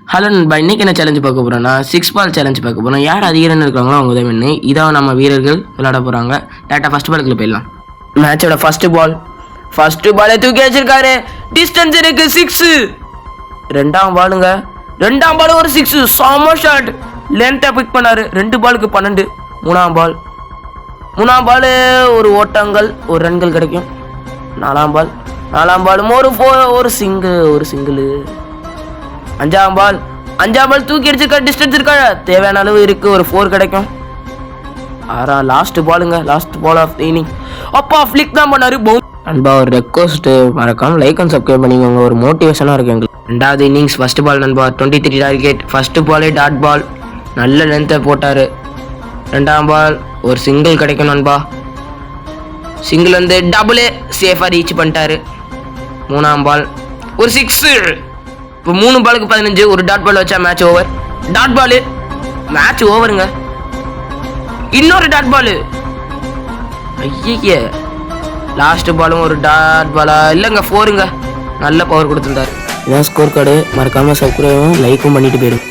Hello நண்பா, இன்னைக்கு என்ன சேலஞ்சு பார்க்க போகிறோன்னா 6 பால் சேலஞ்சு பார்க்க போகிறோம். யார் அதிக ரன் இருக்காங்களோ அவங்க தான் வின்னு. இதான் நம்ம வீரர்கள் விளையாட போகிறாங்க. டேட்டா ஃபர்ஸ்ட் பாலுக்குள்ள போயிடலாம். மேட்சோட ஃபர்ஸ்ட் பாலை தூக்கி வச்சிருக்காரு. டிஸ்டன்ஸ் இருக்கு 6. ரெண்டாம் பால் ஒரு 6. செம ஷாட். லென்த்தை பிக் பண்ணாரு. 2 பாலுக்கு 12. மூணாம் பால் ஒரு ஓட்டங்கள், ஒரு ரன்கள் கிடைக்கும். நாலாம் பால் ஒரு சிங்கிள். அஞ்சாம் பால் தூக்கி அடிச்சிருக்கா. டிஸ்டன்ஸ் இருக்கா, தேவையான அளவு இருக்கு. ஒரு 4 கிடைக்கும். Last ball of the inning. அப்பா ஃபிளிக் தான் பண்ணாரு. அன்பா ஒரு ரெக்வஸ்ட், மறக்காம லைக் அண்ட் சப்ஸ்கிரைப் பண்ணிக்கோங்க. ஒரு மோட்டிவேஷனாக இருக்கு எங்களுக்கு. ரெண்டாவது இன்னிங்ஸ் ஃபர்ஸ்ட் பால் நண்பா 23 டார்கெட். ஃபர்ஸ்ட் பாலே டாட் பால், நல்ல லென்த்தை போட்டாரு. ரெண்டாம் பால் ஒரு சிங்கிள் கிடைக்கும் நண்பா. சிங்கிள் வந்து டபுளே சேஃபாக ரீச் பண்ணிட்டாரு. மூணாம் பால் ஒரு 6. இப்போ 3 பாலுக்கு 15. ஒரு டாட் பால் வச்சா மேட்ச் ஓவர். மேட்ச் ஓவருங்க. இன்னொரு டாட் பால். ஐயே, லாஸ்ட் பாலும் ஒரு டாட் பாலா இல்லைங்க, 4ங்க. நல்ல பவர் கொடுத்துருந்தாரு. இதான் ஸ்கோர் கார்டு. மறக்காம சப்ஸ்கிரைபும் லைக்கும் பண்ணிட்டு போயிடும்.